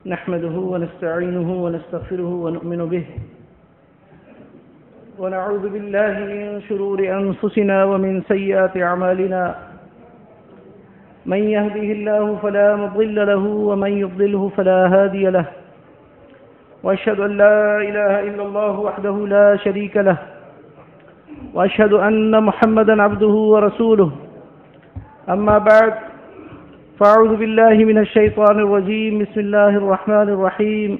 نحمده ونستعينه ونستغفره ونؤمن به ونعوذ بالله من شرور أنفسنا ومن سيئات أعمالنا من يهده الله فلا مضل له ومن يضلله فلا هادي له وأشهد أن لا إله إلا الله وحده لا شريك له وأشهد أن محمدا عبده ورسوله أما بعد فأعوذ بالله من الشيطان الرجيم بسم الله الرحمن الرحيم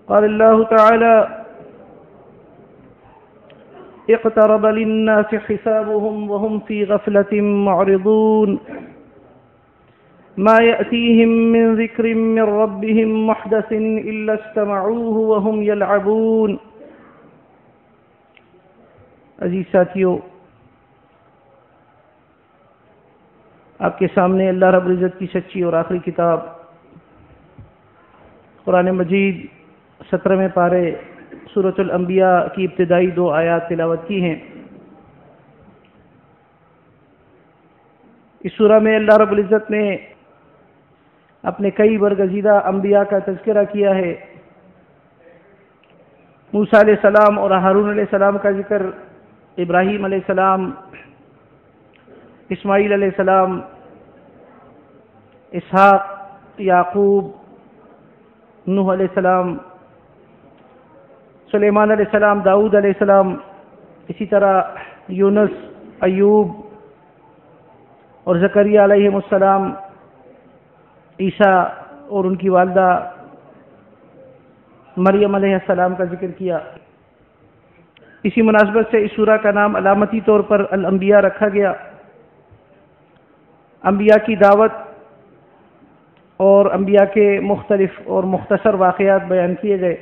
قال الله تعالى اقترب للناس حسابهم وهم في غفلة معرضون ما يأتيهم من ذكر من ربهم محدث إلا استمعوه وهم يلعبون. عزیز ساتھیو، آپ کے سامنے اللہ رب العزت کی سچی اور آخری کتاب قرآن مجید 17ویں پارے سورۃ الانبیاء کی ابتدائی 2 آیات تلاوت کی ہیں. اس سورہ میں اللہ رب العزت نے اپنے کئی برگزیدہ انبیاء کا تذکرہ کیا ہے. موسیٰ علیہ السلام اور ہارون علیہ السلام کا ذکر، ابراہیم علیہ السلام، اسماعیل علیہ السلام، اسحاق، یعقوب، نوح علیہ السلام، سلیمان علیہ السلام، داؤد علیہ السلام، اسی طرح یونس، ایوب اور زکریا علیہ السلام، عیسیٰ اور ان کی والدہ مریم علیہ السلام کا ذکر کیا. اسی مناسبت سے اس سورہ کا نام علامتی طور پر الانبیاء رکھا گیا. انبیاء کی دعوت اور انبیاء کے مختلف اور مختصر واقعات بیان کیے گئے.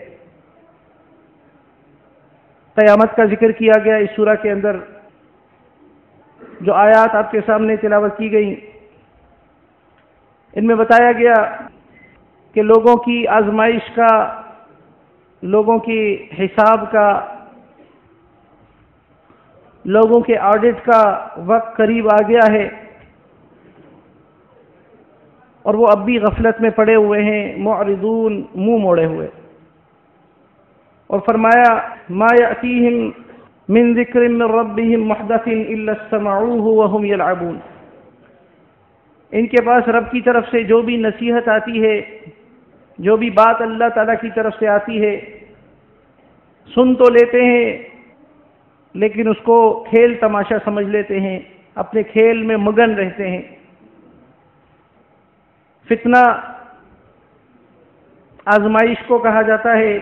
قیامت کا ذکر کیا گیا. اس سورہ کے اندر جو آیات آپ کے سامنے تلاوت کی گئیں، ان میں بتایا گیا کہ لوگوں کی آزمائش کا، لوگوں کی حساب کا، لوگوں کے آڈٹ کا وقت قریب آ گیا ہے اور وہ اب بھی غفلت میں پڑے ہوئے ہیں، معرضون، منہ موڑے ہوئے. اور فرمایا ما یأتیہم من ذکر من ربہم محدث الا استمعوہ وہم یلعبون. ان کے پاس رب کی طرف سے جو بھی نصیحت آتی ہے، جو بھی بات اللہ تعالیٰ کی طرف سے آتی ہے، سن تو لیتے ہیں لیکن اس کو کھیل تماشا سمجھ لیتے ہیں، اپنے کھیل میں مگن رہتے ہیں. فتنہ آزمائش کو کہا جاتا ہے،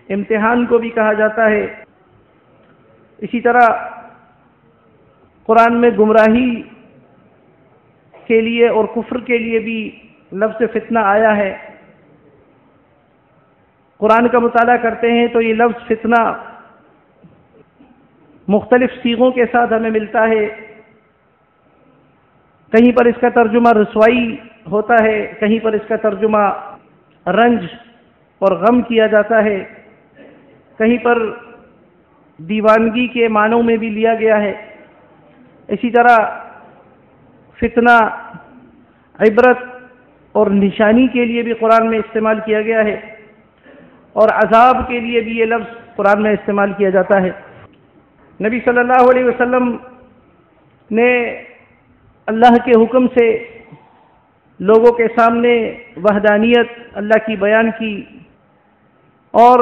امتحان کو بھی کہا جاتا ہے. اسی طرح قرآن میں گمراہی کے لیے اور کفر کے لیے بھی لفظ فتنہ آیا ہے. قرآن کا مطالعہ کرتے ہیں تو یہ لفظ فتنہ مختلف صیغوں کے ساتھ ہمیں ملتا ہے. کہیں پر اس کا ترجمہ رسوائی ہوتا ہے، کہیں پر اس کا ترجمہ رنج اور غم کیا جاتا ہے، کہیں پر دیوانگی کے معنوں میں بھی لیا گیا ہے. اسی طرح فتنہ عبرت اور نشانی کے لیے بھی قرآن میں استعمال کیا گیا ہے، اور عذاب کے لیے بھی یہ لفظ قرآن میں استعمال کیا جاتا ہے. نبی صلی اللہ علیہ وسلم نے اللہ کے حکم سے لوگوں کے سامنے وحدانیت اللہ کی بیان کی اور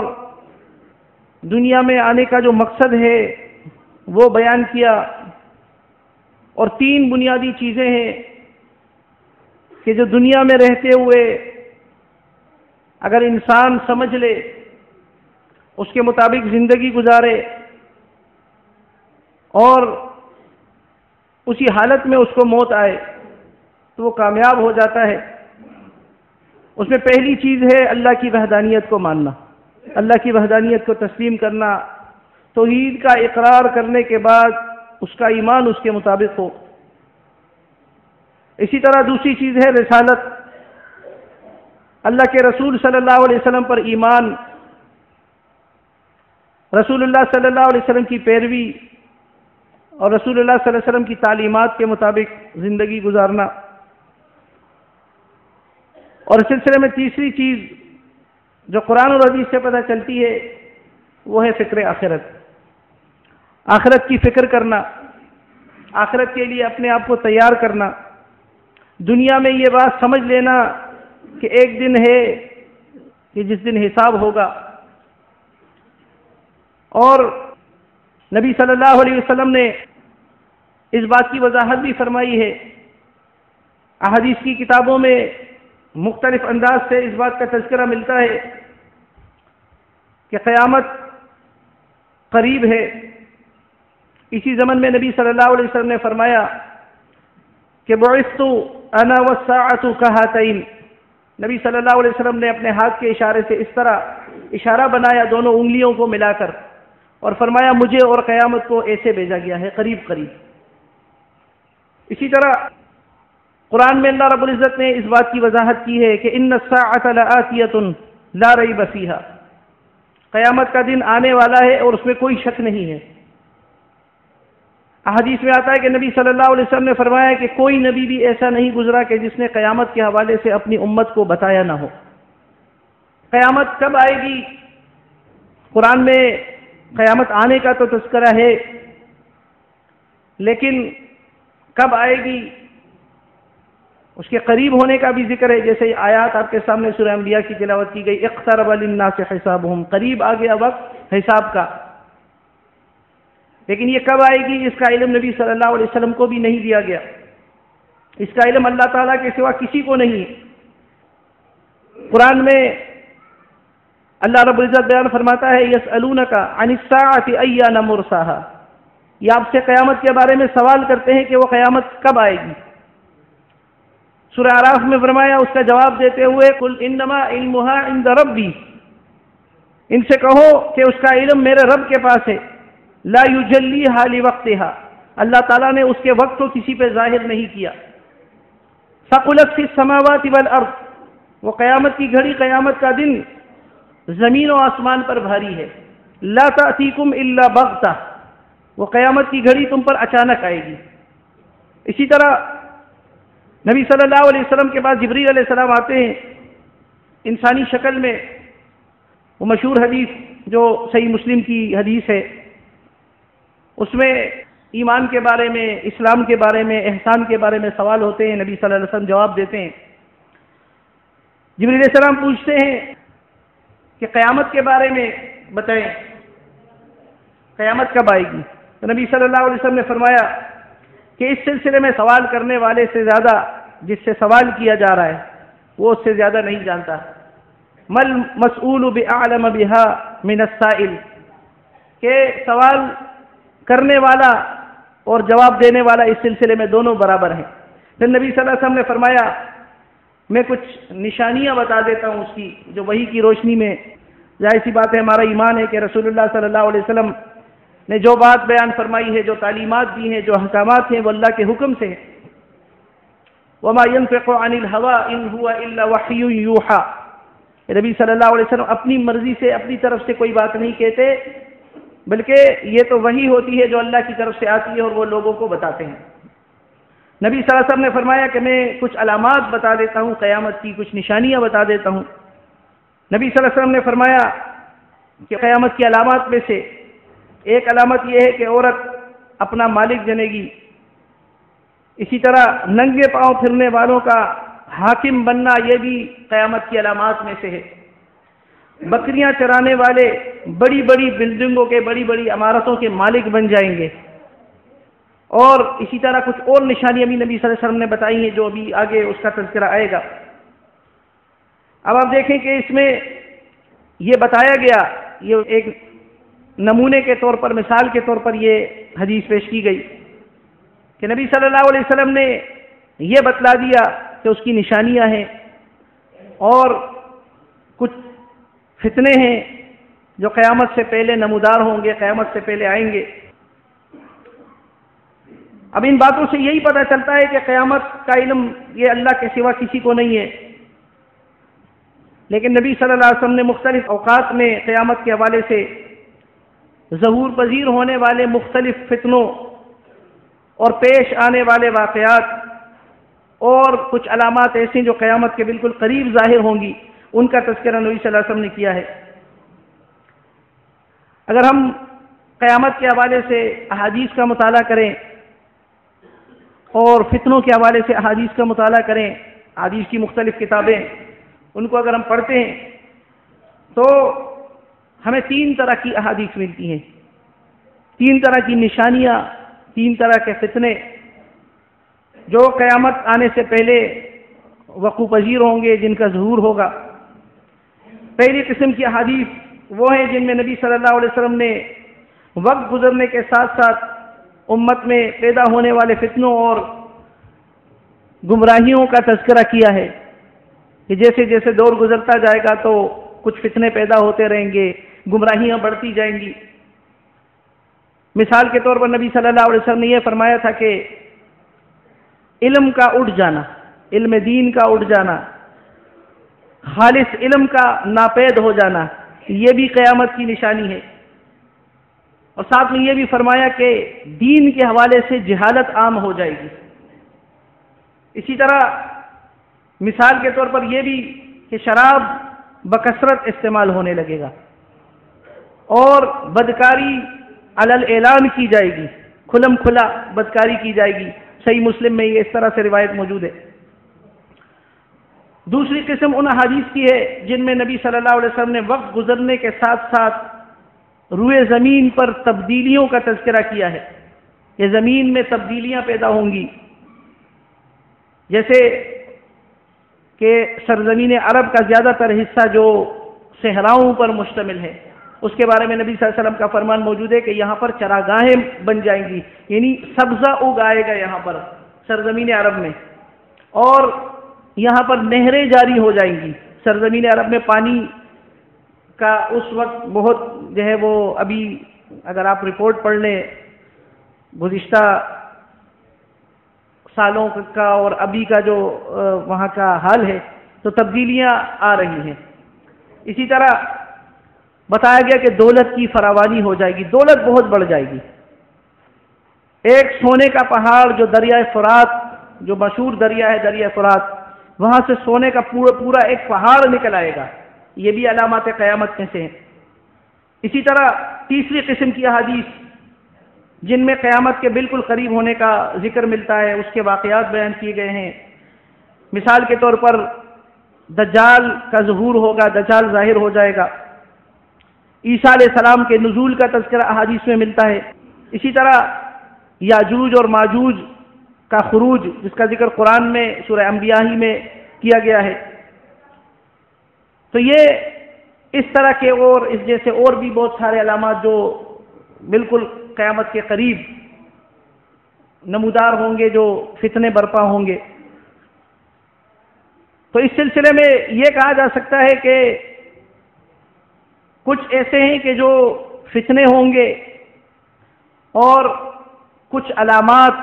دنیا میں آنے کا جو مقصد ہے وہ بیان کیا. اور 3 بنیادی چیزیں ہیں کہ جو دنیا میں رہتے ہوئے اگر انسان سمجھ لے، اس کے مطابق زندگی گزارے اور اسی حالت میں اس کو موت آئے تو وہ کامیاب ہو جاتا ہے. اس میں پہلی چیز ہے اللہ کی وحدانیت کو ماننا، اللہ کی وحدانیت کو تسلیم کرنا، توحید کا اقرار کرنے کے بعد اس کا ایمان اس کے مطابق ہو. اسی طرح دوسری چیز ہے رسالت، اللہ کے رسول صلی اللہ علیہ وسلم پر ایمان، رسول اللہ صلی اللہ علیہ وسلم کی پیروی اور رسول اللہ صلی اللہ علیہ وسلم کی تعلیمات کے مطابق زندگی گزارنا. اور اس سلسلے میں تیسری چیز جو قرآن اور حدیث سے پتہ چلتی ہے وہ ہے فکر آخرت، آخرت کی فکر کرنا، آخرت کے لیے اپنے آپ کو تیار کرنا، دنیا میں یہ بات سمجھ لینا کہ ایک دن ہے کہ جس دن حساب ہوگا۔ اور نبی صلی اللہ علیہ وسلم نے اس بات کی وضاحت بھی فرمائی ہے، احادیث کی کتابوں میں مختلف انداز سے اس بات کا تذکرہ ملتا ہے کہ قیامت قریب ہے۔ اسی زمن میں نبی صلی اللہ علیہ وسلم نے فرمایا کہ بعثت انا والساعۃ کہاتین، نبی صلی اللہ علیہ وسلم نے اپنے ہاتھ کے اشارے سے اس طرح اشارہ بنایا دونوں انگلیوں کو ملا کر، اور فرمایا مجھے اور قیامت کو ایسے بھیجا گیا ہے، قریب قریب۔ اسی طرح قرآن میں اللہ رب العزت نے اس بات کی وضاحت کی ہے کہ ان الساعۃ لآتیۃ لا ریب فیہا، قیامت کا دن آنے والا ہے اور اس میں کوئی شک نہیں ہے۔ احادیث میں آتا ہے کہ نبی صلی اللہ علیہ وسلم نے فرمایا کہ کوئی نبی بھی ایسا نہیں گزرا کہ جس نے قیامت کے حوالے سے اپنی امت کو بتایا نہ ہو۔ قیامت کب آئے گی؟ قرآن میں قیامت آنے کا تو تذکرہ ہے، لیکن کب آئے گی اس کے قریب ہونے کا بھی ذکر ہے، جیسے آیات آپ کے سامنے سورہ انبیاء کی تلاوت کی گئی، اقترب للناس حسابهم، قریب آ گیا وقت حساب کا۔ لیکن یہ کب آئے گی اس کا علم نبی صلی اللہ علیہ وسلم کو بھی نہیں دیا گیا، اس کا علم اللہ تعالیٰ کے سوا کسی کو نہیں ہے۔ قرآن میں اللہ رب العزت بیان فرماتا ہے یسألونک عن الساعۃ ایان مرساہا، یہ آپ سے قیامت کے بارے میں سوال کرتے ہیں کہ وہ قیامت کب آئے گی۔ سورہ اعراف میں فرمایا اس کا جواب دیتے ہوئے قل انما علمها عند ربی، ان سے کہو کہ اس کا علم میرے رب کے پاس ہے، لا یجلیھا لوقتھا، اللہ تعالیٰ نے اس کے وقت کو کسی پہ ظاہر نہیں کیا۔ ثقلت فی السماوات والارض، وہ قیامت کی گھڑی، قیامت کا دن زمین و آسمان پر بھاری ہے۔ لا تأتیکم الا بغتہ، وہ قیامت کی گھڑی تم پر اچانک آئے گی۔ اسی طرح نبی صلی اللہ علیہ وسلم کے بعد جبریل علیہ السلام آتے ہیں انسانی شکل میں، وہ مشہور حدیث جو صحیح مسلم کی حدیث ہے، اس میں ایمان کے بارے میں، اسلام کے بارے میں، احسان کے بارے میں سوال ہوتے ہیں، نبی صلی اللہ علیہ وسلم جواب دیتے ہیں۔ جبریل علیہ السلام پوچھتے ہیں کہ قیامت کے بارے میں بتائیں، قیامت کب آئے گی؟ تو نبی صلی اللہ علیہ وسلم نے فرمایا کہ اس سلسلے میں سوال کرنے والے سے زیادہ جس سے سوال کیا جا رہا ہے وہ اس سے زیادہ نہیں جانتا۔ مل مسئول بعلم بها من السائل، کہ سوال کرنے والا اور جواب دینے والا اس سلسلے میں دونوں برابر ہیں۔ پھر نبی صلی اللہ علیہ وسلم نے فرمایا میں کچھ نشانیاں بتا دیتا ہوں اس کی، جو وحی کی روشنی میں، ظاہر سی بات ہے ہمارا ایمان ہے کہ رسول اللہ صلی اللہ علیہ وسلم نے جو بات بیان فرمائی ہے، جو تعلیمات دی ہیں، جو احکامات ہیں، وہ اللہ کے حکم سے ہیں۔ وما ينطق عن الهوى ان هو الا وحی یوحى، نبی صلی اللہ علیہ وسلم اپنی مرضی سے، اپنی طرف سے کوئی بات نہیں کہتے، بلکہ یہ تو وحی ہوتی ہے جو اللہ کی طرف سے آتی ہے اور وہ لوگوں کو بتاتے ہیں۔ نبی صلی اللہ علیہ وسلم نے فرمایا کہ میں کچھ علامات بتا دیتا ہوں قیامت کی، کچھ نشانیاں بتا دیتا ہوں۔ نبی صلی اللہ علیہ وسلم نے فرمایا کہ قیامت کی علامات میں سے ایک علامت یہ ہے کہ عورت اپنا مالک جنے گی، اسی طرح ننگے پاؤں پھرنے والوں کا حاکم بننا، یہ بھی قیامت کی علامات میں سے ہے۔ بکریاں چرانے والے بڑی بڑی بلڈنگوں کے، بڑی بڑی عمارتوں کے مالک بن جائیں گے، اور اسی طرح کچھ اور نشانیاں بھی نبی صلی اللہ علیہ وسلم نے بتائی ہیں جو ابھی آگے اس کا تذکرہ آئے گا۔ اب آپ دیکھیں کہ اس میں یہ بتایا گیا، یہ ایک نمونے کے طور پر، مثال کے طور پر یہ حدیث پیش کی گئی کہ نبی صلی اللہ علیہ وسلم نے یہ بتلا دیا کہ اس کی نشانیاں ہیں اور کچھ فتنے ہیں جو قیامت سے پہلے نمودار ہوں گے، قیامت سے پہلے آئیں گے۔ اب ان باتوں سے یہی پتہ چلتا ہے کہ قیامت کا علم یہ اللہ کے سوا کسی کو نہیں ہے، لیکن نبی صلی اللہ علیہ وسلم نے مختلف اوقات میں قیامت کے حوالے سے ظہور پذیر ہونے والے مختلف فتنوں اور پیش آنے والے واقعات اور کچھ علامات ایسی جو قیامت کے بالکل قریب ظاہر ہوں گی، ان کا تذکرہ نبی صلی اللہ علیہ وسلم نے کیا ہے۔ اگر ہم قیامت کے حوالے سے احادیث کا مطالعہ کریں اور فتنوں کے حوالے سے احادیث کا مطالعہ کریں، احادیث کی مختلف کتابیں، ان کو اگر ہم پڑھتے ہیں تو ہمیں 3 طرح کی احادیث ملتی ہیں، 3 طرح کی نشانیاں، 3 طرح کے فتنے جو قیامت آنے سے پہلے وقوع پذیر ہوں گے، جن کا ظہور ہوگا۔ پہلی قسم کی احادیث وہ ہیں جن میں نبی صلی اللہ علیہ وسلم نے وقت گزرنے کے ساتھ ساتھ امت میں پیدا ہونے والے فتنوں اور گمراہیوں کا تذکرہ کیا ہے کہ جیسے جیسے دور گزرتا جائے گا تو کچھ فتنے پیدا ہوتے رہیں گے، گمراہیاں بڑھتی جائیں گی۔ مثال کے طور پر نبی صلی اللہ علیہ وسلم نے یہ فرمایا تھا کہ علم کا اٹھ جانا، علم دین کا اٹھ جانا، خالص علم کا ناپید ہو جانا، یہ بھی قیامت کی نشانی ہے۔ اور ساتھ میں یہ بھی فرمایا کہ دین کے حوالے سے جہالت عام ہو جائے گی۔ اسی طرح مثال کے طور پر یہ بھی کہ شراب بکثرت استعمال ہونے لگے گا اور بدکاری علل اعلان کی جائے گی، کھلم کھلا بدکاری کی جائے گی۔ صحیح مسلم میں یہ اس طرح سے روایت موجود ہے۔ دوسری قسم ان احادیث کی ہے جن میں نبی صلی اللہ علیہ وسلم نے وقت گزرنے کے ساتھ ساتھ روئے زمین پر تبدیلیوں کا تذکرہ کیا ہے، یہ زمین میں تبدیلیاں پیدا ہوں گی، جیسے کہ سرزمین عرب کا زیادہ تر حصہ جو صحراؤں پر مشتمل ہے، اس کے بارے میں نبی صلی اللہ علیہ وسلم کا فرمان موجود ہے کہ یہاں پر چراگاہیں بن جائیں گی، یعنی سبزہ اگائے گا یہاں پر سرزمین عرب میں، اور یہاں پر نہریں جاری ہو جائیں گی۔ سرزمین عرب میں پانی کا اس وقت بہت جو ہے وہ ابھی اگر آپ رپورٹ پڑھ لیں گزشتہ سالوں کا اور ابھی کا جو وہاں کا حال ہے تو تبدیلیاں آ رہی ہیں۔ اسی طرح بتایا گیا کہ دولت کی فراوانی ہو جائے گی، دولت بہت بڑھ جائے گی۔ ایک سونے کا پہاڑ جو دریائے فرات، جو مشہور دریا ہے دریائے فرات، وہاں سے سونے کا پورا ایک پہاڑ نکل آئے گا، یہ بھی علامات قیامت میں سے ہیں۔ اسی طرح تیسری قسم کی احادیث جن میں قیامت کے بالکل قریب ہونے کا ذکر ملتا ہے، اس کے واقعات بیان کیے گئے ہیں۔ مثال کے طور پر دجال کا ظہور ہوگا، دجال ظاہر ہو جائے گا۔ عیسیٰ علیہ السلام کے نزول کا تذکرہ احادیث میں ملتا ہے۔ اسی طرح یاجوج اور ماجوج کا خروج، جس کا ذکر قرآن میں سورہ انبیاء ہی میں کیا گیا ہے۔ تو یہ اس طرح کے اور اس جیسے اور بھی بہت سارے علامات جو بالکل قیامت کے قریب نمودار ہوں گے، جو فتنے برپا ہوں گے۔ تو اس سلسلے میں یہ کہا جا سکتا ہے کہ کچھ ایسے ہیں کہ جو فتنے ہوں گے اور کچھ علامات،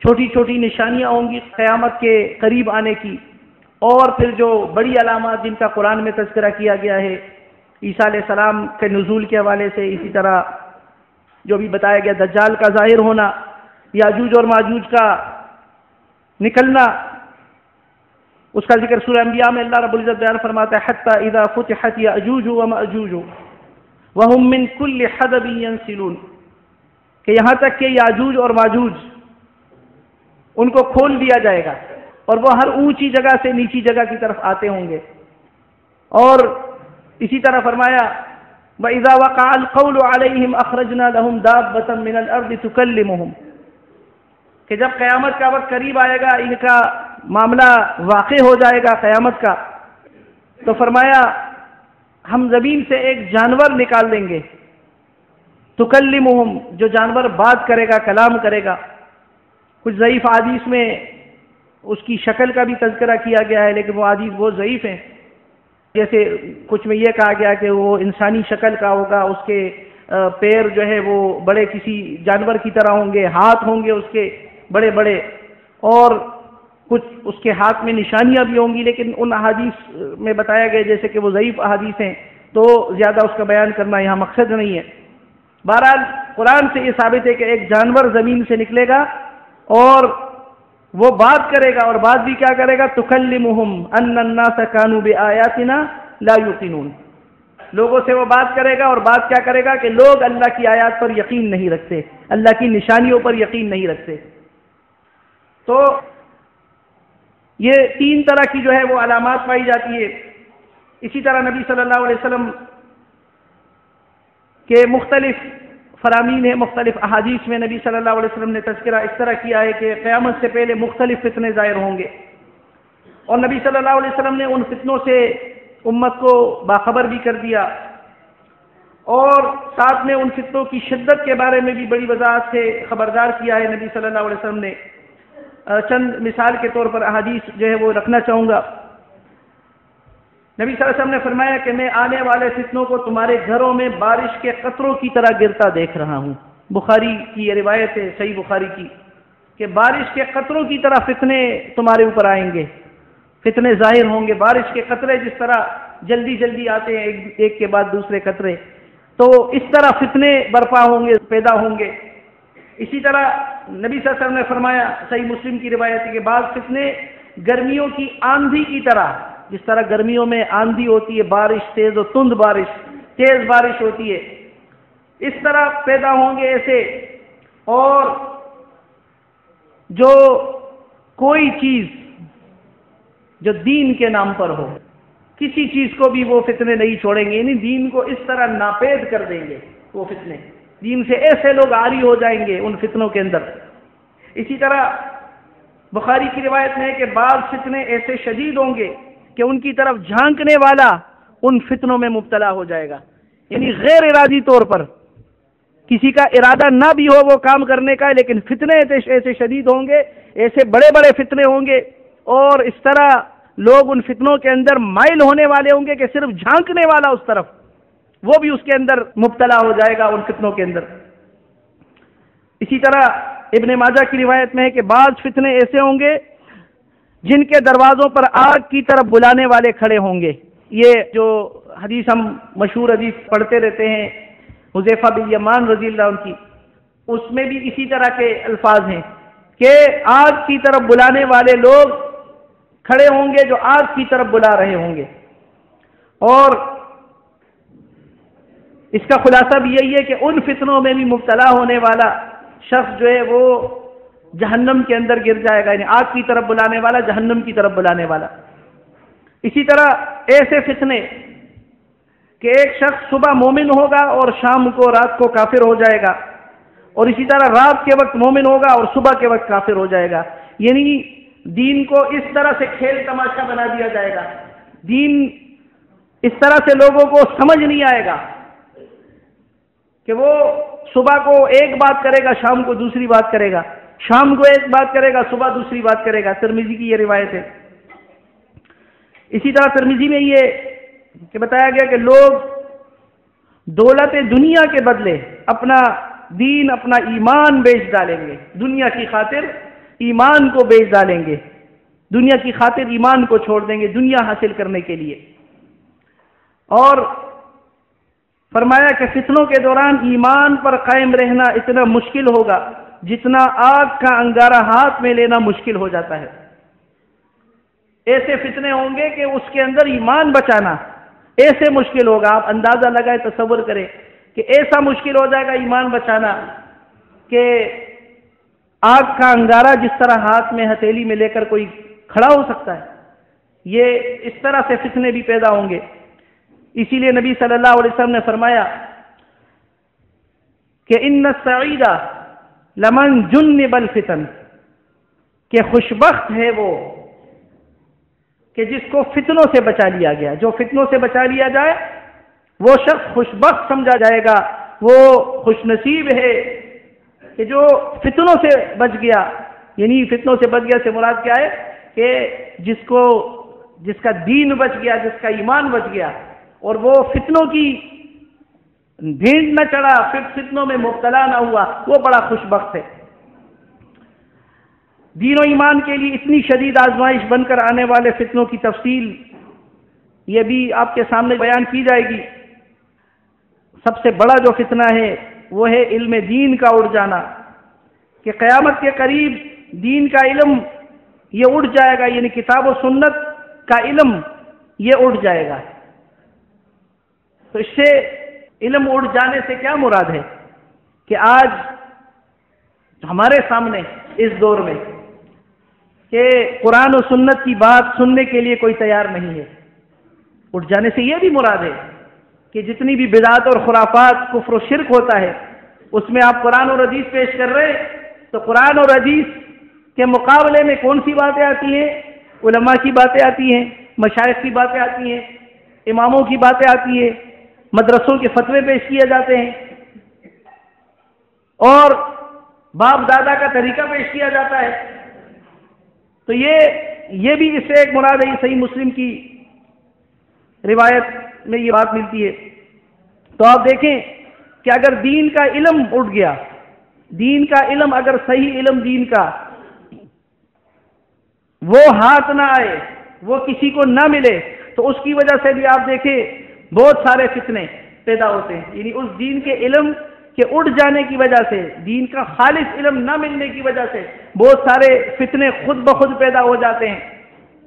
چھوٹی چھوٹی نشانیاں ہوں گی قیامت کے قریب آنے کی، اور پھر جو بڑی علامات جن کا قرآن میں تذکرہ کیا گیا ہے عیسیٰ علیہ السلام کے نزول کے حوالے سے، اسی طرح جو بھی بتایا گیا دجال کا ظاہر ہونا، یاجوج اور ماجوج کا نکلنا، اس کا ذکر سورہ انبیاء میں اللہ رب العزت بیان فرماتا ہے حتی اذا فتحت یاجوج وماجوج وهم من كل حدب ينسلون، کہ یہاں تک کہ یاجوج اور ماجوج ان کو کھول دیا جائے گا اور وہ ہر اونچی جگہ سے نیچی جگہ کی طرف آتے ہوں گے۔ اور اسی طرح فرمایا وَإِذَا وَقَعَ الْقَوْلُ عَلَيْهِمْ أَخْرَجْنَا لَهُمْ دَابَّةً مِّنَ الْأَرْضِ تُكَلِّمُهُمْ، کہ جب قیامت کا وقت قریب آئے گا، ان کا معاملہ واقع ہو جائے گا قیامت کا، تو فرمایا ہم زمین سے ایک جانور نکال دیں گے، تُكَلِّمُهُمْ، جو جانور بات کرے گا، کلام کرے گا۔ کچھ ضعیف حدیث میں اس کی شکل کا بھی تذکرہ کیا گیا ہے، لیکن وہ حدیث بہت ضعیف ہیں۔ جیسے کچھ میں یہ کہا گیا کہ وہ انسانی شکل کا ہوگا، اس کے پیر جو ہے وہ بڑے کسی جانور کی طرح ہوں گے، ہاتھ ہوں گے اس کے بڑے بڑے، اور کچھ اس کے ہاتھ میں نشانیاں بھی ہوں گی، لیکن ان احادیث میں بتایا گیا جیسے کہ وہ ضعیف احادیث ہیں، تو زیادہ اس کا بیان کرنا یہاں مقصد نہیں ہے۔ بہرحال قرآن سے یہ ثابت ہے کہ ایک جانور زمین سے نکلے گا اور وہ بات کرے گا، اور بات بھی کیا کرے گا؟ تکلمہم ان الناس کانوا بآیاتنا لا یوقنون، لوگوں سے وہ بات کرے گا، اور بات کیا کرے گا کہ لوگ اللہ کی آیات پر یقین نہیں رکھتے، اللہ کی نشانیوں پر یقین نہیں رکھتے۔ تو یہ تین طرح کی جو ہے وہ علامات پائی جاتی ہے۔ اسی طرح نبی صلی اللہ علیہ وسلم کے مختلف فرامین ہیں، مختلف احادیث میں نبی صلی اللہ علیہ وسلم نے تذکرہ اس طرح کیا ہے کہ قیامت سے پہلے مختلف فتنے ظاہر ہوں گے، اور نبی صلی اللہ علیہ وسلم نے ان فتنوں سے امت کو باخبر بھی کر دیا، اور ساتھ میں ان فتنوں کی شدت کے بارے میں بھی بڑی وضاحت سے خبردار کیا ہے نبی صلی اللہ علیہ وسلم نے۔ چند مثال کے طور پر احادیث جو ہے وہ رکھنا چاہوں گا۔ نبی صلی اللہ علیہ وسلم نے فرمایا کہ میں آنے والے فتنوں کو تمہارے گھروں میں بارش کے قطروں کی طرح گرتا دیکھ رہا ہوں۔ بخاری کی یہ روایت ہے، صحیح بخاری کی، کہ بارش کے قطروں کی طرح فتنے تمہارے اوپر آئیں گے، فتنے ظاہر ہوں گے۔ بارش کے قطرے جس طرح جلدی جلدی آتے ہیں ایک کے بعد دوسرے قطرے، تو اس طرح فتنے برپا ہوں گے، پیدا ہوں گے۔ اسی طرح نبی صلی اللہ علیہ وسلم نے فرمایا، صحیح مسلم کی روایت ہے، کہ بعض فتنے گرمیوں کی آندھی کی طرح، جس طرح گرمیوں میں آندھی ہوتی ہے، بارش تیز و تند بارش، تیز بارش ہوتی ہے، اس طرح پیدا ہوں گے ایسے۔ اور جو کوئی چیز جو دین کے نام پر ہو، کسی چیز کو بھی وہ فتنے نہیں چھوڑیں گے، یعنی دین کو اس طرح ناپید کر دیں گے وہ فتنے، دین سے ایسے لوگ عاری ہو جائیں گے ان فتنوں کے اندر۔ اسی طرح بخاری کی روایت میں ہے کہ بعض فتنے ایسے شدید ہوں گے کہ ان کی طرف جھانکنے والا ان فتنوں میں مبتلا ہو جائے گا، یعنی غیر ارادی طور پر، کسی کا ارادہ نہ بھی ہو وہ کام کرنے کا، لیکن فتنے ایسے شدید ہوں گے، ایسے بڑے بڑے فتنے ہوں گے، اور اس طرح لوگ ان فتنوں کے اندر مائل ہونے والے ہوں گے کہ صرف جھانکنے والا اس طرف، وہ بھی اس کے اندر مبتلا ہو جائے گا ان فتنوں کے اندر۔ اسی طرح ابن ماجہ کی روایت میں ہے کہ بعض فتنے ایسے ہوں گے جن کے دروازوں پر آگ کی طرف بلانے والے کھڑے ہوں گے۔ یہ جو حدیث ہم مشہور حدیث پڑھتے رہتے ہیں حذیفہ بن یمان رضی اللہ عنہ کی، اس میں بھی اسی طرح کے الفاظ ہیں کہ آگ کی طرف بلانے والے لوگ کھڑے ہوں گے جو آگ کی طرف بلا رہے ہوں گے۔ اور اس کا خلاصہ بھی یہی ہے کہ ان فتنوں میں بھی مبتلا ہونے والا شخص جو ہے وہ جہنم کے اندر گر جائے گا، یعنی آگ کی طرف بلانے والا، جہنم کی طرف بلانے والا۔ اسی طرح ایسے فتنے کہ ایک شخص صبح مومن ہوگا اور شام کو رات کو کافر ہو جائے گا، اور اسی طرح رات کے وقت مومن ہوگا اور صبح کے وقت کافر ہو جائے گا، یعنی دین کو اس طرح سے کھیل تماشا بنا دیا جائے گا، دین اس طرح سے لوگوں کو سمجھ نہیں آئے گا کہ وہ صبح کو ایک بات کرے گا، شام کو دوسری بات کرے گا، شام کو ایک بات کرے گا، صبح دوسری بات کرے گا۔ ترمذی کی یہ روایت ہے۔ اسی طرح ترمذی میں یہ کہ بتایا گیا کہ لوگ دولت دنیا کے بدلے اپنا دین، اپنا ایمان بیچ ڈالیں گے، دنیا کی خاطر ایمان کو بیچ ڈالیں گے، دنیا کی خاطر ایمان کو چھوڑ دیں گے دنیا حاصل کرنے کے لیے۔ اور فرمایا کہ فتنوں کے دوران ایمان پر قائم رہنا اتنا مشکل ہوگا جتنا آگ کا انگارہ ہاتھ میں لینا مشکل ہو جاتا ہے۔ ایسے فتنے ہوں گے کہ اس کے اندر ایمان بچانا ایسے مشکل ہوگا، آپ اندازہ لگائے، تصور کریں کہ ایسا مشکل ہو جائے گا ایمان بچانا کہ آگ کا انگارہ جس طرح ہاتھ میں ہتھیلی میں لے کر کوئی کھڑا ہو سکتا ہے، یہ اس طرح سے فتنے بھی پیدا ہوں گے۔ اسی لیے نبی صلی اللہ علیہ وسلم نے فرمایا کہ ان السعید لمن جنب الفتن، کہ خوشبخت ہے وہ کہ جس کو فتنوں سے بچا لیا گیا، جو فتنوں سے بچا لیا جائے وہ شخص خوشبخت سمجھا جائے گا، وہ خوش نصیب ہے کہ جو فتنوں سے بچ گیا۔ یعنی فتنوں سے بچ گیا سے مراد کیا ہے کہ جس کا دین بچ گیا، جس کا ایمان بچ گیا، اور وہ فتنوں کی بھیڑ نہ چڑھا، پھر فتنوں میں مبتلا نہ ہوا، وہ بڑا خوش بخت ہے۔ دین و ایمان کے لیے اتنی شدید آزمائش بن کر آنے والے فتنوں کی تفصیل یہ بھی آپ کے سامنے بیان کی جائے گی۔ سب سے بڑا جو فتنہ ہے وہ ہے علم دین کا اڑ جانا، کہ قیامت کے قریب دین کا علم یہ اٹھ جائے گا، یعنی کتاب و سنت کا علم یہ اٹھ جائے گا۔ تو اس سے علم اٹھ جانے سے کیا مراد ہے کہ آج ہمارے سامنے اس دور میں کہ قرآن و سنت کی بات سننے کے لیے کوئی تیار نہیں ہے۔ اٹھ جانے سے یہ بھی مراد ہے کہ جتنی بھی بدعات اور خرافات، کفر و شرک ہوتا ہے، اس میں آپ قرآن اور حدیث پیش کر رہے ہیں، تو قرآن اور حدیث کے مقابلے میں کون سی باتیں آتی ہیں؟ علماء کی باتیں آتی ہیں، مشائخ کی باتیں آتی ہیں، اماموں کی باتیں آتی ہیں، مدرسوں کے فتوے پیش کیے جاتے ہیں، اور باپ دادا کا طریقہ پیش کیا جاتا ہے۔ تو یہ بھی اس سے ایک مراد ہے۔ یہ صحیح مسلم کی روایت میں یہ بات ملتی ہے۔ تو آپ دیکھیں کہ اگر دین کا علم اٹھ گیا، دین کا علم، اگر صحیح علم دین کا وہ ہاتھ نہ آئے، وہ کسی کو نہ ملے، تو اس کی وجہ سے بھی آپ دیکھیں بہت سارے فتنے پیدا ہوتے ہیں۔ یعنی اس دین کے علم کے اٹھ جانے کی وجہ سے، دین کا خالص علم نہ ملنے کی وجہ سے بہت سارے فتنے خود بخود پیدا ہو جاتے ہیں۔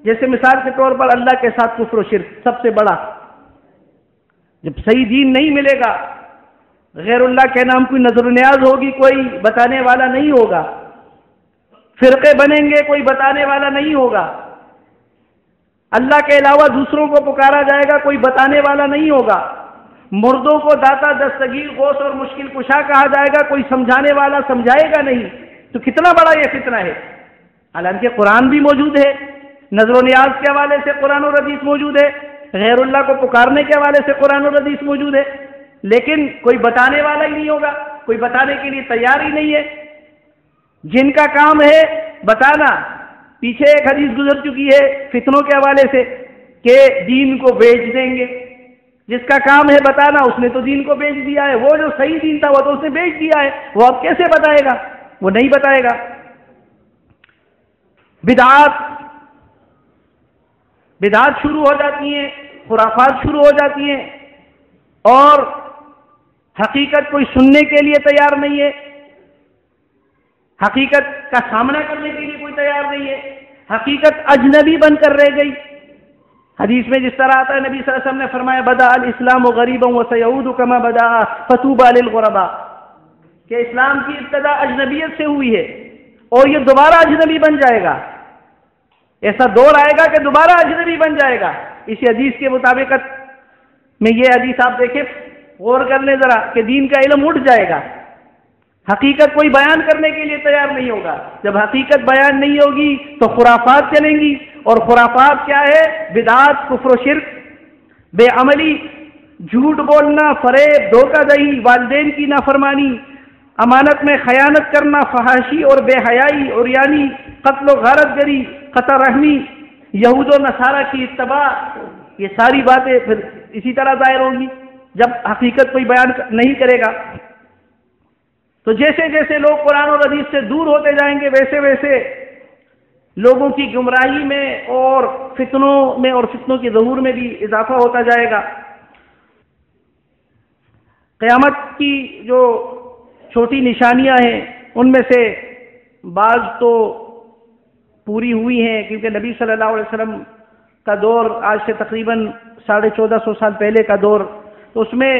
جیسے مثال کے طور پر اللہ کے ساتھ کفر و شرک سب سے بڑا۔ جب صحیح دین نہیں ملے گا، غیر اللہ کے نام کوئی نظر و نیاز ہوگی، کوئی بتانے والا نہیں ہوگا، فرقے بنیں گے، کوئی بتانے والا نہیں ہوگا، اللہ کے علاوہ دوسروں کو پکارا جائے گا، کوئی بتانے والا نہیں ہوگا، مردوں کو داتا، دستگیر، غوث اور مشکل کشا کہا جائے گا، کوئی سمجھانے والا سمجھائے گا نہیں، تو کتنا بڑا یہ فتنہ ہے۔ حالانکہ قرآن بھی موجود ہے، نظر و نیاز کے حوالے سے قرآن اور حدیث موجود ہے، غیر اللہ کو پکارنے کے حوالے سے قرآن اور حدیث موجود ہے، لیکن کوئی بتانے والا ہی نہیں ہوگا، کوئی بتانے کے لیے تیار ہی نہیں ہے۔ جن کا کام ہے بتانا، پیچھے ایک حدیث گزر چکی ہے فتنوں کے حوالے سے کہ دین کو بیچ دیں گے۔ جس کا کام ہے بتانا، اس نے تو دین کو بیچ دیا ہے۔ وہ جو صحیح دین تھا وہ تو اس نے بیچ دیا ہے، وہ اب کیسے بتائے گا؟ وہ نہیں بتائے گا۔ بدعات شروع ہو جاتی ہیں، خرافات شروع ہو جاتی ہیں، اور حقیقت کوئی سننے کے لیے تیار نہیں ہے، حقیقت کا سامنا کرنے کے لیے کوئی تیار نہیں ہے، حقیقت اجنبی بن کر رہ گئی۔ حدیث میں جس طرح آتا ہے، نبی صلی اللہ علیہ وسلم نے فرمایا بدأ الاسلام غریبا وسيعود كما بدأ فطوبى للغرباء، کہ اسلام کی ابتدا اجنبیت سے ہوئی ہے اور یہ دوبارہ اجنبی بن جائے گا۔ ایسا دور آئے گا کہ دوبارہ اجنبی بن جائے گا۔ اسی حدیث کے مطابق میں یہ حدیث آپ دیکھیں، غور کر لیں ذرا، کہ دین کا علم اٹھ جائے گا، حقیقت کوئی بیان کرنے کے لیے تیار نہیں ہوگا۔ جب حقیقت بیان نہیں ہوگی تو خرافات چلیں گی، اور خرافات کیا ہے؟ بدعات، کفر و شرک، بے عملی، جھوٹ بولنا، فریب، دھوکہ دہی، والدین کی نافرمانی، امانت میں خیانت کرنا، فحاشی اور بے حیائی، عریانی، قتل و غارت گری، قطع رحمی، یہود و نصارہ کی اتباع، یہ ساری باتیں پھر اسی طرح ظاہر ہوں گی جب حقیقت کوئی بیان نہیں کرے گا۔ تو جیسے جیسے لوگ قرآن اور حدیث سے دور ہوتے جائیں گے، ویسے ویسے لوگوں کی گمراہی میں اور فتنوں میں اور فتنوں کے ظہور میں بھی اضافہ ہوتا جائے گا۔ قیامت کی جو چھوٹی نشانیاں ہیں ان میں سے بعض تو پوری ہوئی ہیں، کیونکہ نبی صلی اللہ علیہ وسلم کا دور آج سے تقریباً 1450 سال پہلے کا دور، تو اس میں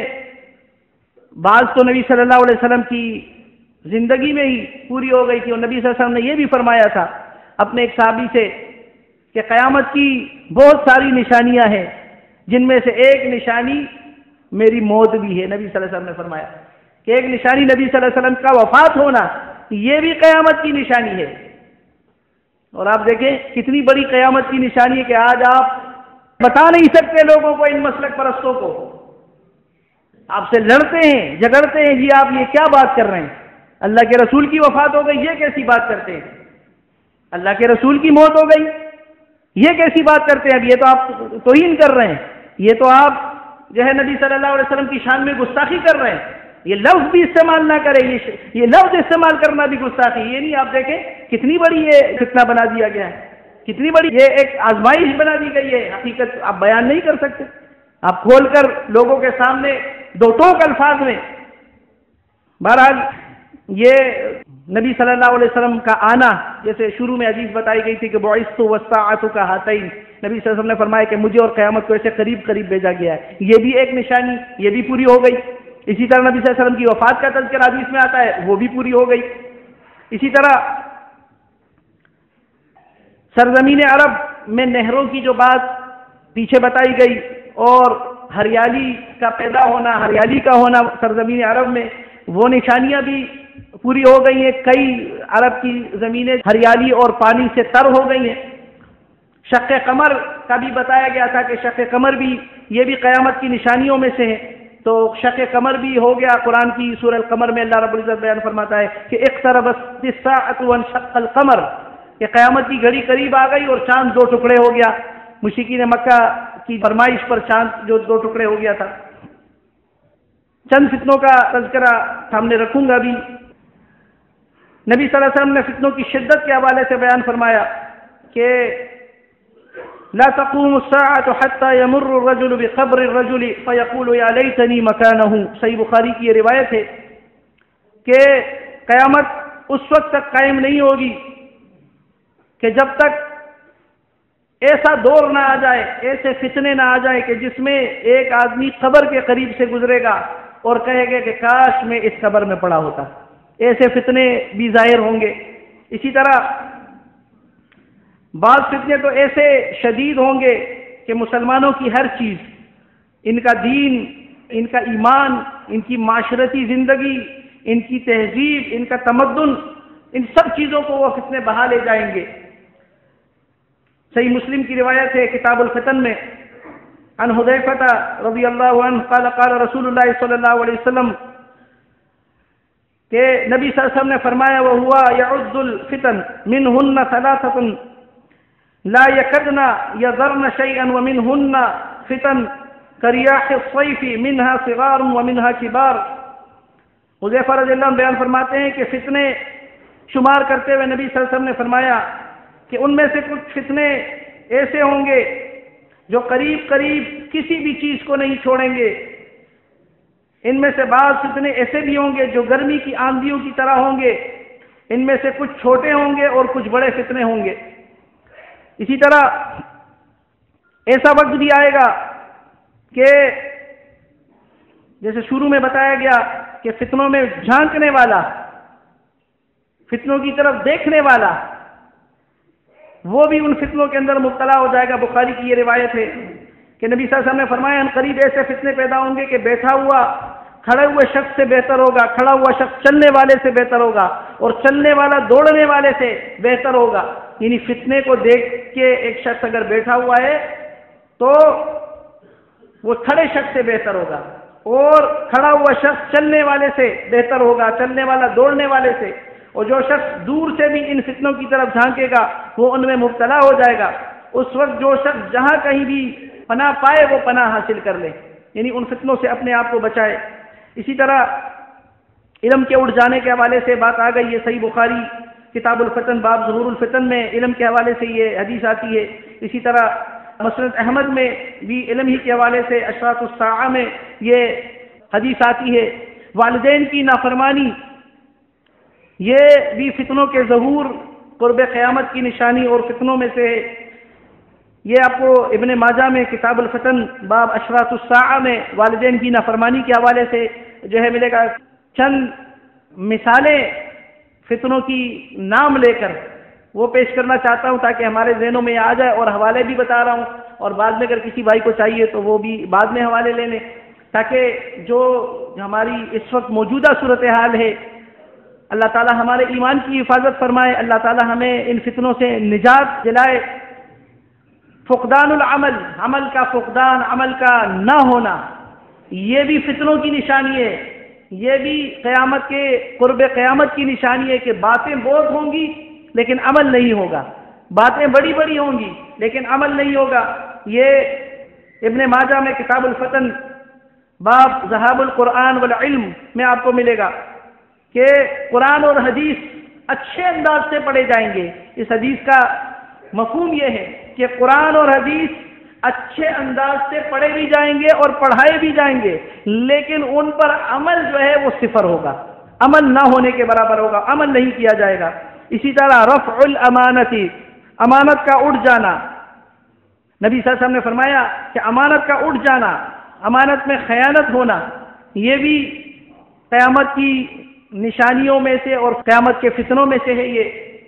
بعض تو نبی صلی اللہ علیہ وسلم کی زندگی میں ہی پوری ہو گئی تھی، اور نبی صلی اللہ علیہ وسلم نے یہ بھی فرمایا تھا اپنے ایک صحابی سے کہ قیامت کی بہت ساری نشانیاں ہیں، جن میں سے ایک نشانی میری موت بھی ہے۔ نبی صلی اللہ علیہ وسلم نے فرمایا کہ ایک نشانی نبی صلی اللہ علیہ وسلم کا وفات ہونا، یہ بھی قیامت کی نشانی ہے۔ اور آپ دیکھیں کتنی بڑی قیامت کی نشانی ہے کہ آج آپ بتا نہیں سکتے لوگوں کو، ان مسلک پرستوں کو، آپ سے لڑتے ہیں، جھگڑتے ہیں، جی آپ یہ کیا بات کر رہے ہیں، اللہ کے رسول کی وفات ہو گئی، یہ کیسی بات کرتے ہیں، اللہ کے رسول کی موت ہو گئی، یہ کیسی بات کرتے ہیں، اب یہ تو آپ توہین کر رہے ہیں، یہ تو آپ جو ہے نبی صلی اللہ علیہ وسلم کی شان میں گستاخی کر رہے ہیں، یہ لفظ بھی استعمال نہ کریں، یہ لفظ استعمال کرنا بھی گستاخی۔ یہ نہیں، آپ دیکھیں کتنی بڑی یہ فتنہ بنا دیا گیا ہے، کتنی بڑی یہ ایک آزمائش بنا دی گئی ہے، حقیقت آپ بیان نہیں کر سکتے، آپ کھول کر لوگوں کے سامنے دو ٹوک الفاظ میں۔ بہرحال یہ نبی صلی اللہ علیہ وسلم کا آنا جیسے شروع میں حدیث بتائی گئی تھی کہ بعثت والساعۃ کہاتین، نبی صلی اللہ علیہ وسلم نے فرمایا کہ مجھے اور قیامت کو ایسے قریب قریب بھیجا گیا ہے، یہ بھی ایک نشانی، یہ بھی پوری ہو گئی۔ اسی طرح نبی صلی اللہ علیہ وسلم کی وفات کا تذکرہ حدیث میں آتا ہے، وہ بھی پوری ہو گئی۔ اسی طرح سرزمین عرب میں نہروں کی جو بات پیچھے بتائی گئی اور ہریالی کا پیدا ہونا، ہریالی کا ہونا سرزمین عرب میں، وہ نشانیاں بھی پوری ہو گئی ہیں۔ کئی عرب کی زمینیں ہریالی اور پانی سے تر ہو گئی ہیں۔ شق قمر کا بھی بتایا گیا تھا کہ شق قمر بھی یہ بھی قیامت کی نشانیوں میں سے ہے، تو شق قمر بھی ہو گیا۔ قرآن کی سورہ القمر میں اللہ رب العزت بیان فرماتا ہے کہ اقتربت الساعۃ وانشق القمر، کہ قیامت کی گھڑی قریب آ گئی اور چاند دو ٹکڑے ہو گیا۔ مشرکین مکہ کی فرمائش پر چاند جو دو ٹکڑے ہو گیا تھا۔ چند فتنوں کا تذکرہ سامنے رکھوں گا بھی۔ نبی صلی اللہ علیہ وسلم نے فتنوں کی شدت کے حوالے سے بیان فرمایا کہ لا تقوم الساعة حتى يمر الرجل بقبر الرجل فيقول يا ليتني مكانه، صحیح بخاری کی یہ روایت ہے کہ قیامت اس وقت تک قائم نہیں ہوگی کہ جب تک ایسا دور نہ آ جائے، ایسے فتنے نہ آ جائیں کہ جس میں ایک آدمی قبر کے قریب سے گزرے گا اور کہے گا کہ کاش میں اس قبر میں پڑا ہوتا۔ ایسے فتنے بھی ظاہر ہوں گے۔ اسی طرح بعض فتنے تو ایسے شدید ہوں گے کہ مسلمانوں کی ہر چیز، ان کا دین، ان کا ایمان، ان کی معاشرتی زندگی، ان کی تہذیب، ان کا تمدن، ان سب چیزوں کو وہ فتنے بہا لے جائیں گے۔ صحیح مسلم کی روایت ہے کتاب الفتن میں، عن حذیفہ رضی اللہ عنہ قال قال رسول اللہ صلی اللہ علیہ وسلم، کہ نبی صلی اللہ علیہ وسلم نے فرمایا وَهُوَ يَعُدُّ الْفِتَنَ مِنْهُنَّ ثَلَاثَةٌ لا يكدن يذرن شيئا ومنهن فتن كرياح الصيف منها صغار ومنها كبار۔ حذیفہ رضی اللہ عنہ بیان فرماتے ہیں کہ فتنے شمار کرتے ہوئے نبی صلی اللہ علیہ وسلم نے فرمایا کہ ان میں سے کچھ فتنے ایسے ہوں گے جو قریب قریب کسی بھی چیز کو نہیں چھوڑیں گے، ان میں سے بعض فتنے ایسے بھی ہوں گے جو گرمی کی آندھیوں کی طرح ہوں گے، ان میں سے کچھ چھوٹے ہوں گے اور کچھ بڑے فتنے ہوں گے۔ اسی طرح ایسا وقت بھی آئے گا کہ جیسے شروع میں بتایا گیا کہ فتنوں میں جھانکنے والا، فتنوں کی طرف دیکھنے والا، وہ بھی ان فتنوں کے اندر مبتلا ہو جائے گا۔ بخاری کی یہ روایت ہے کہ نبی صلی اللہ علیہ وسلم نے فرمایا ان قریب ایسے فتنے پیدا ہوں گے کہ بیٹھا ہوا کھڑے ہوئے شخص سے بہتر ہوگا، کھڑا ہوا شخص چلنے والے سے بہتر ہوگا، اور چلنے والا دوڑنے والے سے بہتر ہوگا۔ یعنی فتنے کو دیکھ کے ایک شخص اگر بیٹھا ہوا ہے تو وہ کھڑے شخص سے بہتر ہوگا، اور کھڑا ہوا شخص چلنے والے سے بہتر ہوگا، چلنے والا دوڑنے والے سے، اور جو شخص دور سے بھی ان فتنوں کی طرف جھانکے گا وہ ان میں مبتلا ہو جائے گا۔ اس وقت جو شخص جہاں کہیں بھی پناہ پائے وہ پناہ حاصل کر لے، یعنی ان فتنوں سے اپنے آپ کو بچائے۔ اسی طرح علم کے اٹھ جانے کے حوالے سے بات آ گئی ہے، صحیح بخاری کتاب الفتن باب ظہور الفتن میں علم کے حوالے سے یہ حدیث آتی ہے۔ اسی طرح مسند احمد میں بھی علم ہی کے حوالے سے اشراط الساعہ میں یہ حدیث آتی ہے۔ والدین کی نافرمانی یہ بھی فتنوں کے ظہور، قرب قیامت کی نشانی اور فتنوں میں سے ہے۔ یہ آپ کو ابن ماجہ میں کتاب الفتن باب اشراط الساعہ میں والدین کی نافرمانی کے حوالے سے جو ہے ملے گا۔ چند مثالیں فتنوں کی نام لے کر وہ پیش کرنا چاہتا ہوں تاکہ ہمارے ذہنوں میں آ جائے، اور حوالے بھی بتا رہا ہوں، اور بعد میں اگر کسی بھائی کو چاہیے تو وہ بھی بعد میں حوالے لے لیں، تاکہ جو ہماری اس وقت موجودہ صورتحال ہے اللہ تعالی ہمارے ایمان کی حفاظت فرمائے، اللہ تعالی ہمیں ان فتنوں سے نجات دلائے۔ فقدان العمل، عمل کا فقدان، عمل کا نہ ہونا، یہ بھی فتنوں کی نشانی ہے، یہ بھی قیامت کے قرب قیامت کی نشانی ہے کہ باتیں بہت ہوں گی لیکن عمل نہیں ہوگا، باتیں بڑی بڑی ہوں گی لیکن عمل نہیں ہوگا۔ یہ ابن ماجہ میں کتاب الفتن باب ذہاب القرآن والعلم میں آپ کو ملے گا کہ قرآن اور حدیث اچھے انداز سے پڑھے جائیں گے۔ اس حدیث کا مفہوم یہ ہے کہ قرآن اور حدیث اچھے انداز سے پڑھے بھی جائیں گے اور پڑھائے بھی جائیں گے، لیکن ان پر عمل جو ہے وہ صفر ہوگا، عمل نہ ہونے کے برابر ہوگا، عمل نہیں کیا جائے گا۔ اسی طرح رفع الامانتی، امانت کا اٹھ جانا، نبی صلی اللہ علیہ وسلم نے فرمایا کہ امانت کا اٹھ جانا، امانت میں خیانت ہونا، یہ بھی قیامت کی نشانیوں میں سے اور قیامت کے فتنوں میں سے ہے۔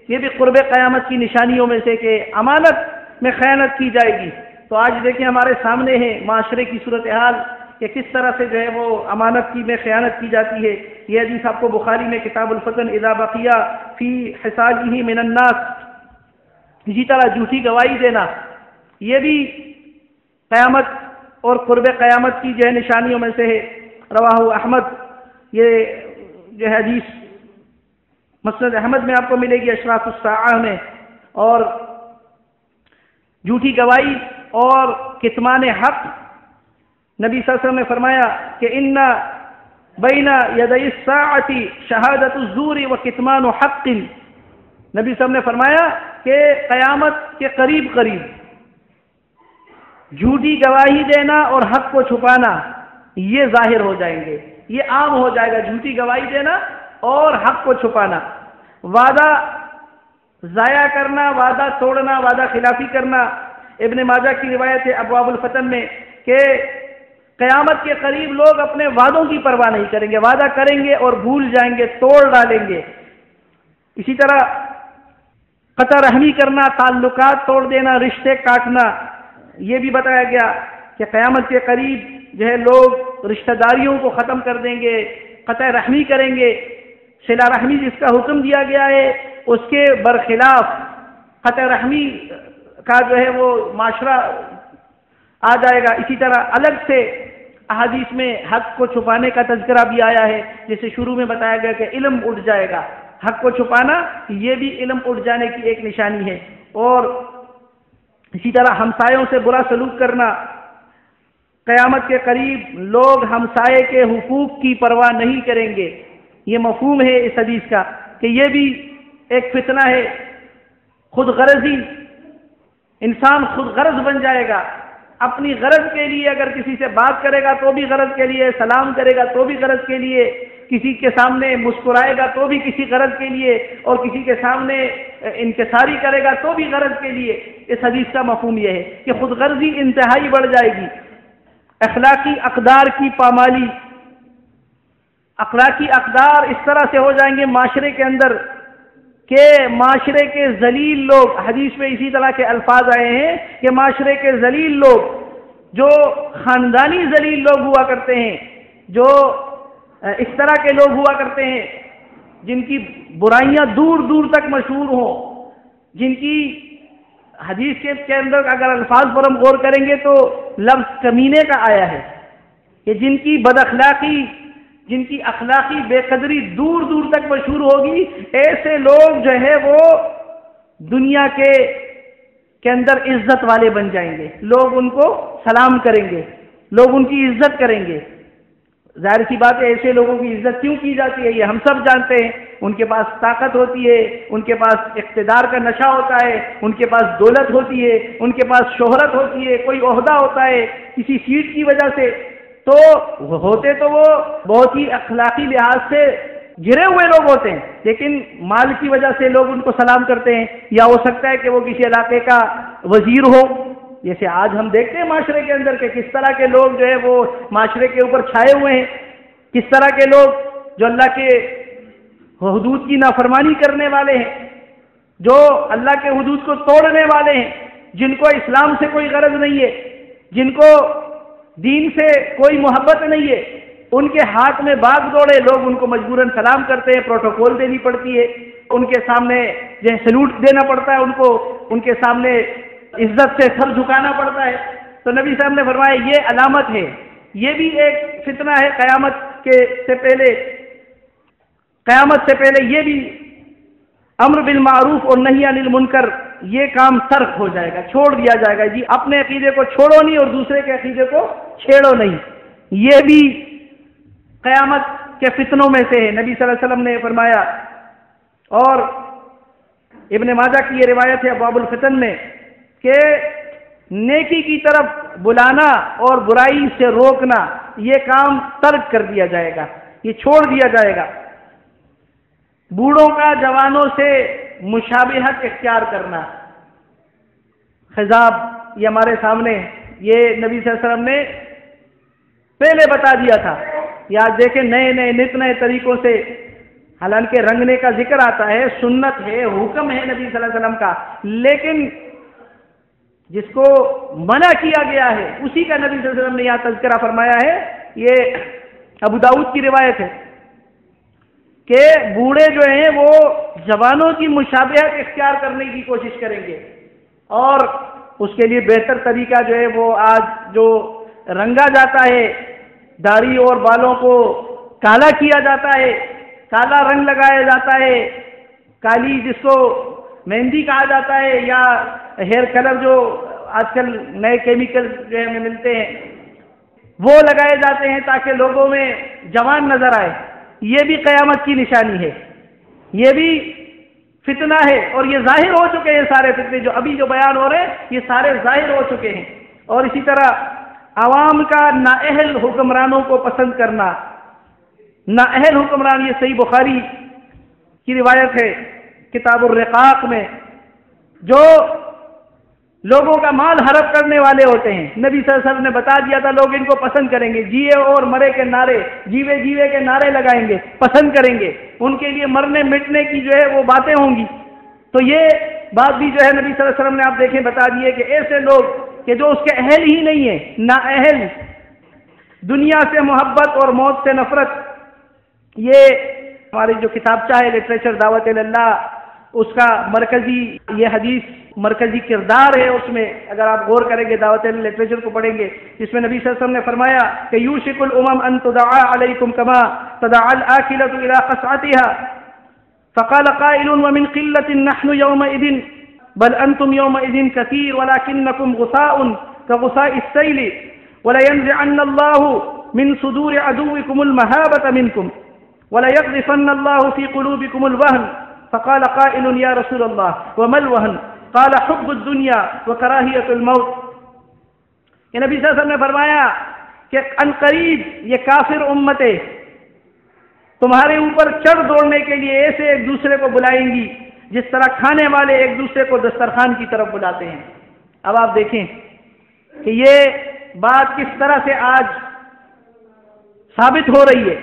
یہ بھی قرب قیامت کی نشانیوں میں سے کہ امانت میں خیانت کی جائے گی۔ تو آج دیکھیں ہمارے سامنے ہے معاشرے کی صورتحال کہ کس طرح سے جو ہے وہ امانت کی میں خیانت کی جاتی ہے۔ یہ حدیث آپ کو بخاری میں کتاب الفتن اذا بقیہ فی حساجہ من الناس۔ اسی طرح جھوٹی گواہی دینا، یہ بھی قیامت اور قرب قیامت کی جو ہے نشانیوں میں سے ہے۔ رواہ احمد، یہ جو حدیث مسند احمد میں آپ کو ملے گی اشراف الساعہ میں۔ اور جھوٹی گواہی اور کتمان حق، نبی صلی اللہ علیہ وسلم نے فرمایا کہ ان بین یدی الساعۃ شہادۃ الزور و کتمان حق۔ نبی صلی اللہ علیہ وسلم نے فرمایا کہ قیامت کے قریب قریب جھوٹی گواہی دینا اور حق کو چھپانا یہ ظاہر ہو جائیں گے، یہ عام ہو جائے گا، جھوٹی گواہی دینا اور حق کو چھپانا، وعدہ ضائع کرنا، وعدہ توڑنا، وعدہ خلافی کرنا۔ ابن ماجہ کی روایت ہے ابواب الفتن میں کہ قیامت کے قریب لوگ اپنے وعدوں کی پرواہ نہیں کریں گے، وعدہ کریں گے اور بھول جائیں گے، توڑ ڈالیں گے۔ اسی طرح قطع رحمی کرنا، تعلقات توڑ دینا، رشتے کاٹنا، یہ بھی بتایا گیا کہ قیامت کے قریب جو ہے لوگ رشتہ داریوں کو ختم کر دیں گے، قطع رحمی کریں گے، صلہ رحمی جس کا حکم دیا گیا ہے اس کے برخلاف قطع رحمی کا جو ہے وہ معاشرہ آ جائے گا۔ اسی طرح الگ سے احادیث میں حق کو چھپانے کا تذکرہ بھی آیا ہے، جیسے شروع میں بتایا گیا کہ علم اٹھ جائے گا، حق کو چھپانا یہ بھی علم اٹھ جانے کی ایک نشانی ہے۔ اور اسی طرح ہمسایوں سے برا سلوک کرنا، قیامت کے قریب لوگ ہمسائے کے حقوق کی پرواہ نہیں کریں گے، یہ مفہوم ہے اس حدیث کا کہ یہ بھی ایک فتنہ ہے۔ خود غرضی، انسان خود غرض بن جائے گا، اپنی غرض کے لیے اگر کسی سے بات کرے گا تو بھی غرض کے لیے، سلام کرے گا تو بھی غرض کے لیے، کسی کے سامنے مسکرائے گا تو بھی کسی غرض کے لیے، اور کسی کے سامنے انکساری کرے گا تو بھی غرض کے لیے۔ اس حدیث کا مفہوم یہ ہے کہ خود غرضی انتہائی بڑھ جائے گی، اخلاقی اقدار کی پامالی، اخلاقی اقدار اس طرح سے ہو جائیں گے معاشرے کے اندر کہ معاشرے کے ذلیل لوگ، حدیث میں اسی طرح کے الفاظ آئے ہیں کہ معاشرے کے ذلیل لوگ، جو خاندانی ذلیل لوگ ہوا کرتے ہیں، جو اس طرح کے لوگ ہوا کرتے ہیں جن کی برائیاں دور دور تک مشہور ہوں، جن کی حدیث کے اندر اگر الفاظ پر ہم غور کریں گے تو لفظ کمینے کا آیا ہے کہ جن کی بد اخلاقی، جن کی اخلاقی بے قدری دور دور تک مشہور ہوگی، ایسے لوگ جو ہے وہ دنیا کے اندر عزت والے بن جائیں گے، لوگ ان کو سلام کریں گے، لوگ ان کی عزت کریں گے۔ ظاہر سی بات ہے ایسے لوگوں کی عزت کیوں کی جاتی ہے یہ ہم سب جانتے ہیں، ان کے پاس طاقت ہوتی ہے، ان کے پاس اقتدار کا نشہ ہوتا ہے، ان کے پاس دولت ہوتی ہے، ان کے پاس شہرت ہوتی ہے، کوئی عہدہ ہوتا ہے کسی سیٹ کی وجہ سے، تو ہوتے تو وہ بہت ہی اخلاقی لحاظ سے گرے ہوئے لوگ ہوتے ہیں، لیکن مال کی وجہ سے لوگ ان کو سلام کرتے ہیں، یا ہو سکتا ہے کہ وہ کسی علاقے کا وزیر ہو۔ جیسے آج ہم دیکھتے ہیں معاشرے کے اندر کہ کس طرح کے لوگ جو ہے وہ معاشرے کے اوپر چھائے ہوئے ہیں، کس طرح کے لوگ جو اللہ کے حدود کی نافرمانی کرنے والے ہیں، جو اللہ کے حدود کو توڑنے والے ہیں، جن کو اسلام سے کوئی غرض نہیں ہے، جن کو دین سے کوئی محبت نہیں ہے، ان کے ہاتھ میں باغ دوڑے لوگ ان کو مجبوراً سلام کرتے ہیں، پروٹوکول دینی پڑتی ہے، ان کے سامنے جو سلوٹ دینا پڑتا ہے، ان کو ان کے سامنے عزت سے سر جھکانا پڑتا ہے۔ تو نبی صاحب نے فرمایا یہ علامت ہے، یہ بھی ایک فتنہ ہے قیامت سے پہلے یہ بھی امر بالمعروف اور نہی عن المنکر، یہ کام ترک ہو جائے گا، چھوڑ دیا جائے گا۔ جی اپنے عقیدے کو چھوڑو نہیں اور دوسرے کے عقیدے کو چھیڑو نہیں، یہ بھی قیامت کے فتنوں میں سے ہے، نبی صلی اللہ علیہ وسلم نے فرمایا۔ اور ابن ماجہ کی یہ روایت ہے ابواب الفتن میں کہ نیکی کی طرف بلانا اور برائی سے روکنا یہ کام ترک کر دیا جائے گا، یہ چھوڑ دیا جائے گا۔ بوڑھوں کا جوانوں سے مشابہت اختیار کرنا. خضاب یہ ہمارے سامنے، یہ نبی صلی اللہ علیہ وسلم نے پہلے بتا دیا تھا. یا دیکھیں نئے نئے طریقوں سے، حالانکہ رنگنے کا ذکر آتا ہے، سنت ہے، حکم ہے نبی صلی اللہ علیہ وسلم کا، لیکن جس کو منع کیا گیا ہے اسی کا نبی صلی اللہ علیہ وسلم نے یہاں تذکرہ فرمایا ہے. یہ ابو داؤد کی روایت ہے کہ بوڑھے جو ہیں وہ جوانوں کی مشابہت اختیار کرنے کی کوشش کریں گے، اور اس کے لیے بہتر طریقہ جو ہے وہ آج جو رنگا جاتا ہے، داڑھی اور بالوں کو کالا کیا جاتا ہے، کالا رنگ لگایا جاتا ہے، کالی جس کو مہندی کہا جاتا ہے، یا ہیئر کلر جو آج کل نئے کیمیکل جو ہے ہمیں ملتے ہیں وہ لگائے جاتے ہیں تاکہ لوگوں میں جوان نظر آئے. یہ بھی قیامت کی نشانی ہے، یہ بھی فتنہ ہے، اور یہ ظاہر ہو چکے ہیں سارے فتنے جو ابھی جو بیان ہو رہے ہیں، یہ سارے ظاہر ہو چکے ہیں. اور اسی طرح عوام کا نااہل حکمرانوں کو پسند کرنا. نااہل حکمران، یہ صحیح بخاری کی روایت ہے کتاب الرقاق میں، جو لوگوں کا مال ہڑپ کرنے والے ہوتے ہیں. نبی صلی اللہ علیہ وسلم نے بتا دیا تھا لوگ ان کو پسند کریں گے، جیے اور مرے کے نعرے، جیوے کے نعرے لگائیں گے، پسند کریں گے، ان کے لیے مرنے مٹنے کی جو ہے وہ باتیں ہوں گی. تو یہ بات بھی جو ہے نبی صلی اللہ علیہ وسلم نے آپ دیکھیں بتا دیے کہ ایسے لوگ کہ جو اس کے اہل ہی نہیں ہیں، نااہل، دنیا سے محبت اور موت سے نفرت. یہ ہماری جو کتابچہ ہے لٹریچر دعوت اللہ، اس کا مرکزی یہ حدیث مرکزی کردار ہے. اس میں اگر آپ غور کریں گے، دعوت لٹریچر کو پڑھیں گے، جس میں نبی صلی اللہ علیہ وسلم نے فرمایا کہ یوشک الامم ان تدعى علیکم کما تدعى الاکلۃ الى قصعتها فقال قائل ومن قلة نحن يومئذ بل انتم يومئذ كثير ولكنكم غثاء كغثاء السيل ولينزعن الله من صدور عدوكم المهابة منكم وليقذفن الله في قلوبكم الوهن فقال قائل يا رسول الله وما الوهن قال حب الدنيا وكراهية الموت. یہ نبی صلی اللہ علیہ وسلم نے فرمایا کہ عنقریب یہ کافر امتیں تمہارے اوپر چڑھ دوڑنے کے لیے ایسے ایک دوسرے کو بلائیں گی جس طرح کھانے والے ایک دوسرے کو دسترخوان کی طرف بلاتے ہیں. اب آپ دیکھیں کہ یہ بات کس طرح سے آج ثابت ہو رہی ہے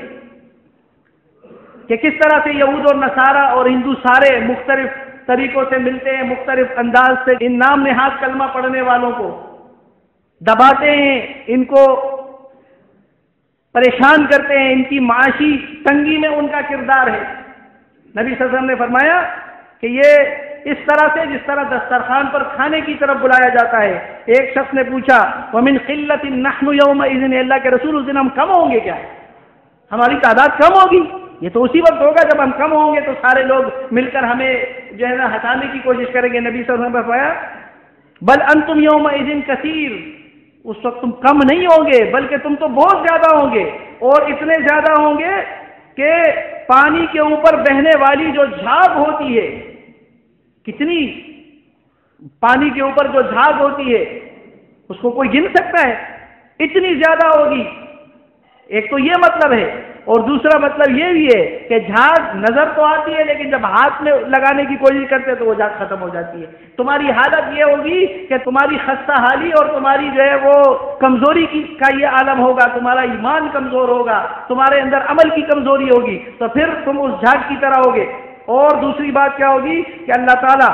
کہ کس طرح سے یہود اور نصارہ اور ہندو سارے مختلف طریقوں سے ملتے ہیں، مختلف انداز سے ان نام نہاد کلمہ پڑھنے والوں کو دباتے ہیں، ان کو پریشان کرتے ہیں، ان کی معاشی تنگی میں ان کا کردار ہے. نبی صلی اللہ علیہ وسلم نے فرمایا کہ یہ اس طرح سے جس طرح دسترخوان پر کھانے کی طرف بلایا جاتا ہے. ایک شخص نے پوچھا وَمِنْ قِلَّةٍ نَحْنُ يَوْمَئِذٍ، اللہ کے رسول اس دن ہم کم ہوں گے کیا؟ ہماری تعداد کم ہوگی؟ یہ تو اسی وقت ہوگا جب ہم کم ہوں گے تو سارے لوگ مل کر ہمیں جو ہے نا ہٹانے کی کوشش کریں گے. نبی صلی اللہ علیہ وسلم نے فرمایا بل انتم یومئذ کثیر، اس وقت تم کم نہیں ہوں گے بلکہ تم تو بہت زیادہ ہوں گے، اور اتنے زیادہ ہوں گے کہ پانی کے اوپر بہنے والی جو جھاگ ہوتی ہے، کتنی پانی کے اوپر جو جھاگ ہوتی ہے اس کو کوئی گن سکتا ہے؟ اتنی زیادہ ہوگی. ایک تو یہ مطلب ہے، اور دوسرا مطلب یہ بھی ہے کہ جھاگ نظر تو آتی ہے لیکن جب ہاتھ میں لگانے کی کوشش کرتے تو وہ جھاگ ختم ہو جاتی ہے. تمہاری حالت یہ ہوگی کہ تمہاری خستہ حالی اور تمہاری جو ہے وہ کمزوری کا یہ عالم ہوگا، تمہارا ایمان کمزور ہوگا، تمہارے اندر عمل کی کمزوری ہوگی، تو پھر تم اس جھاگ کی طرح ہوگے. اور دوسری بات کیا ہوگی کہ اللہ تعالیٰ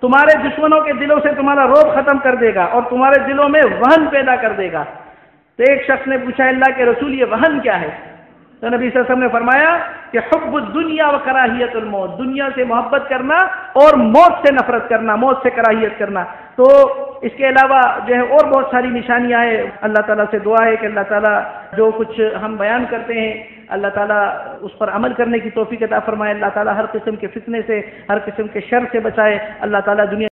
تمہارے دشمنوں کے دلوں سے تمہارا روب ختم کر دے گا اور تمہارے دلوں میں وہن پیدا کر دے گا. تو ایک شخص نے پوچھا اللہ کے رسول یہ وہن کیا ہے؟ تو نبی صلی اللہ علیہ وسلم نے فرمایا کہ حب الدنیا و کراہیت الموت، دنیا سے محبت کرنا اور موت سے نفرت کرنا، موت سے کراہیت کرنا. تو اس کے علاوہ جو ہے اور بہت ساری نشانیاں ہیں. اللہ تعالیٰ سے دعا ہے کہ اللہ تعالیٰ جو کچھ ہم بیان کرتے ہیں اللہ تعالیٰ اس پر عمل کرنے کی توفیق عطا فرمائے. اللہ تعالیٰ ہر قسم کے فتنے سے، ہر قسم کے شر سے بچائے. اللہ تعالیٰ دنیا